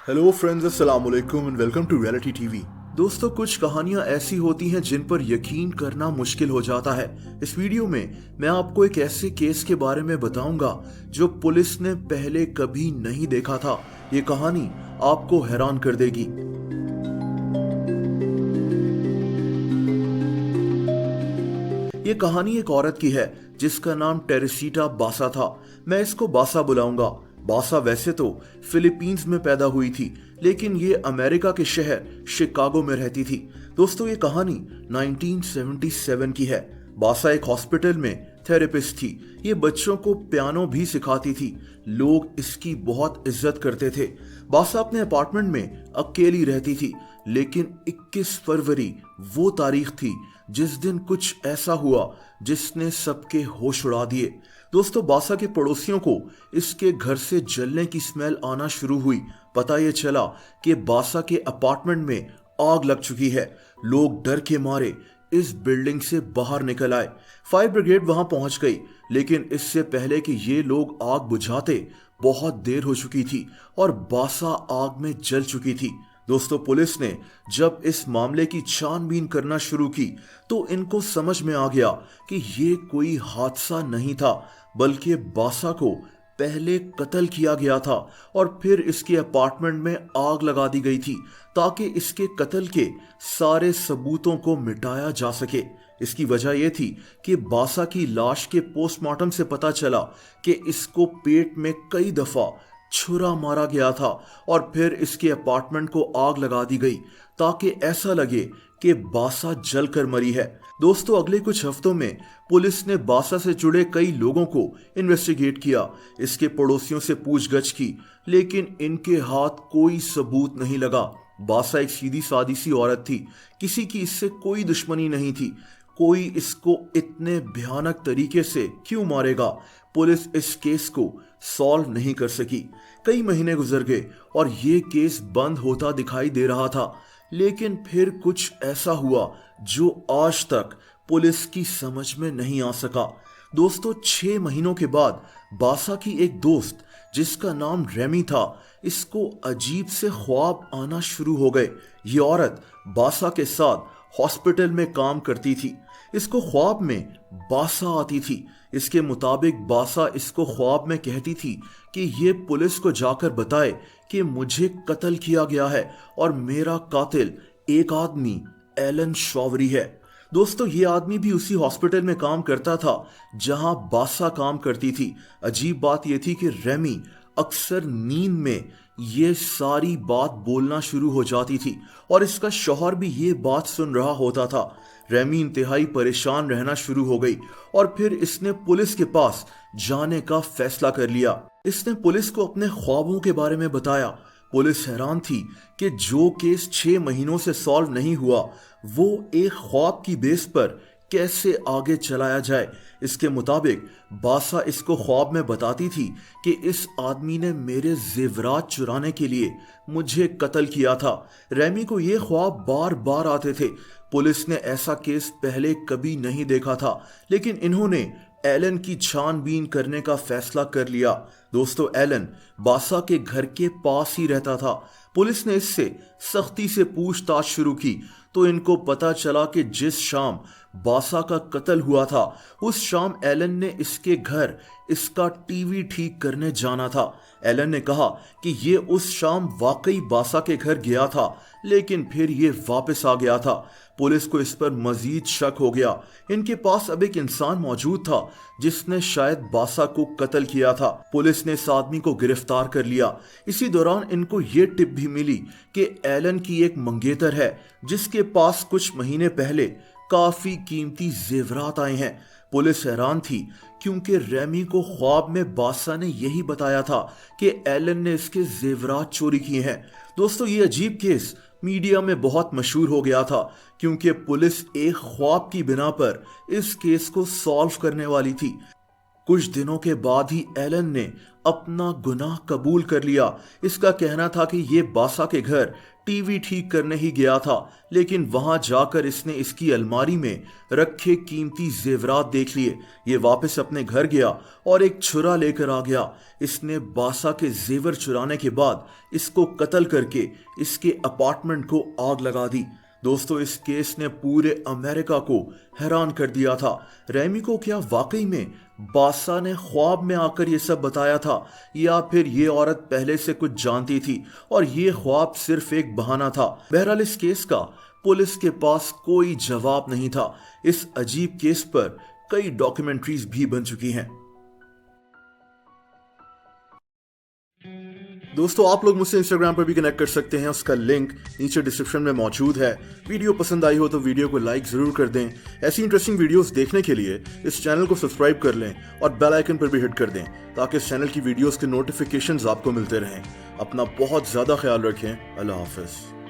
Hello friends, अस्सलाम वालेकुम and welcome to reality TV. दोस्तों, कुछ कहानियां ऐसी होती हैं जिन पर यकीन करना मुश्किल हो जाता है। इस वीडियो में मैं आपको एक ऐसे केस के बारे में बताऊंगा जो पुलिस ने पहले कभी नहीं देखा था। ये कहानी आपको हैरान कर देगी। ये कहानी एक औरत की है जिसका नाम टेरेसीटा बासा था। मैं इसको बासा बुलाऊंगा। बासा वैसे तो फिलीपींस में पैदा हुई थी, लेकिन ये अमेरिका के शहर शिकागो में रहती थी। दोस्तों, ये कहानी 1977 की है। बासा एक हॉस्पिटल में थेरेपिस्ट थी। ये बच्चों को पियानो भी सिखाती थी। लोग इसकी बहुत इज्जत करते थे। बासा अपने अपार्टमेंट में अकेली रहती थी, लेकिन 21 फरवरी वो तारीख थी जिस दिन कुछ ऐसा हुआ जिसने सबके होश उड़ा दिए। दोस्तों, बासा के पड़ोसियों को इसके घर से जलने की स्मेल आना शुरू हुई। पता ये चला कि बासा के अपार्टमेंट में आग लग चुकी है। लोग डर के मारे इस बिल्डिंग से बाहर निकल आए। फायर ब्रिगेड वहां पहुंच गई, लेकिन इससे पहले कि ये लोग आग बुझाते बहुत देर हो चुकी थी और बासा आग में जल चुकी थी। दोस्तों, पुलिस ने जब इस मामले की छानबीन करना शुरू की तो इनको समझ में आ गया कि ये कोई हादसा नहीं था, बल्कि बासा को पहले कत्ल किया गया था और फिर इसके अपार्टमेंट में आग लगा दी गई थी ताकि इसके कत्ल के सारे सबूतों को मिटाया जा सके। इसकी वजह यह थी कि बासा की लाश के पोस्टमार्टम से पता चला कि इसको पेट में कई दफा छुरा मारा गया था और फिर इसके अपार्टमेंट को आग लगा दी गई ताकि ऐसा लगे कि बासा जलकर मरी है। दोस्तों, अगले कुछ हफ्तों में पुलिस ने बासा से जुड़े कई लोगों को इन्वेस्टिगेट किया। इसके पड़ोसियों से पूछगछ की, लेकिन इनके हाथ कोई सबूत नहीं लगा। बासा एक सीधी सादी सी औरत थी। किसी की इससे कोई दुश्मनी नहीं थी। कोई इसको इतने भयानक तरीके से क्यों मारेगा? पुलिस इस केस को सॉल्व नहीं कर सकी। कई महीने गुजर गए और ये केस बंद होता दिखाई दे रहा था, लेकिन फिर कुछ ऐसा हुआ जो आज तक पुलिस की समझ में नहीं आ सका। दोस्तों, 6 महीनों के बाद बासा की एक दोस्त जिसका नाम रेमी था, इसको अजीब से ख्वाब आना शुरू हो गए। ये औरत बासा के साथ हॉस्पिटल में काम करती थी। इसको ख्वाब में बासा आती थी। इसके मुताबिक बासा इसको ख्वाब में कहती थी कि ये पुलिस को जाकर बताए कि मुझे कत्ल किया गया है और मेरा कातिल एक आदमी एलन शॉवरी है। दोस्तों, ये आदमी भी उसी हॉस्पिटल में काम करता था जहां बासा काम करती थी। अजीब बात यह थी कि रेमी अक्सर नींद में ये सारी बात बोलना शुरू हो जाती थी और इसका शौहर भी ये बात सुन रहा होता था। रेमी इंतहाई परेशान रहना शुरू हो गई और फिर इसने पुलिस के पास जाने का फैसला कर लिया। इसने पुलिस को अपने ख्वाबों के बारे में बताया। पुलिस हैरान थी कि जो केस 6 महीनों से सॉल्व नहीं हुआ, वो एक ख्वाब की बेस पर कैसे आगे चलाया जाए। इसके मुताबिक बासा इसको ख्वाब में बताती थी कि इस आदमी ने मेरे जेवरात चुराने के लिए मुझे कत्ल किया था। रेमी को ये ख्वाब बार बार आते थे। पुलिस ने ऐसा केस पहले कभी नहीं देखा था, लेकिन इन्होंने एलन की छानबीन करने का फैसला कर लिया। दोस्तों, एलन बासा के घर के पास ही रहता था। पुलिस ने इससे सख्ती से पूछताछ शुरू की तो इनको पता चला कि जिस शाम बासा का कत्ल हुआ था, उस शाम एलन ने इसके घर इसका टीवी ठीक करने जाना था। एलन ने कहा कि ये उस शाम वाकई बासा के घर गया था, लेकिन फिर ये वापस आ गया था। पुलिस को इस पर मजीद शक हो गया। इनके पास अब एक इंसान मौजूद था जिसने शायद बासा को कत्ल किया था। पुलिस ने इस आदमी को गिरफ्तार कर लिया। इसी दौरान इनको ये टिप भी मिली कि एलन की एक मंगेतर है जिसके पास कुछ महीने पहले काफी कीमती जेवरात आए हैं। पुलिस हैरान थी क्योंकि रेमी को ख्वाब में बासा ने यही बताया था कि एलन ने इसके जेवरात चोरी किए हैं। दोस्तों, ये अजीब केस मीडिया में बहुत मशहूर हो गया था क्योंकि पुलिस एक ख्वाब की बिना पर इस केस को सॉल्व करने वाली थी। कुछ दिनों के बाद ही एलन ने अपना गुनाह कबूल कर लिया। इसका कहना था कि ये बासा के घर टीवी ठीक करने ही गया था, लेकिन वहां जाकर इसने इसकी अलमारी में रखे कीमती जेवरात देख लिए। ये वापस अपने घर गया और एक छुरा लेकर आ गया। इसने बासा के जेवर चुराने के बाद इसको कत्ल करके इसके अपार्टमेंट को आग लगा दी। दोस्तों, इस केस ने पूरे अमेरिका को हैरान कर दिया था। रेमी को क्या वाकई में बासा ने ख्वाब में आकर ये सब बताया था, या फिर ये औरत पहले से कुछ जानती थी और ये ख्वाब सिर्फ एक बहाना था? बहरहाल इस केस का पुलिस के पास कोई जवाब नहीं था। इस अजीब केस पर कई डॉक्यूमेंट्रीज भी बन चुकी हैं। दोस्तों, आप लोग मुझसे इंस्टाग्राम पर भी कनेक्ट कर सकते हैं, उसका लिंक नीचे डिस्क्रिप्शन में मौजूद है। वीडियो पसंद आई हो तो वीडियो को लाइक जरूर कर दें। ऐसी इंटरेस्टिंग वीडियोस देखने के लिए इस चैनल को सब्सक्राइब कर लें और बेल आइकन पर भी हिट कर दें, ताकि इस चैनल की वीडियोस के नोटिफिकेशंस आपको मिलते रहें। अपना बहुत ज़्यादा ख्याल रखें। अल्लाह हाफिज़।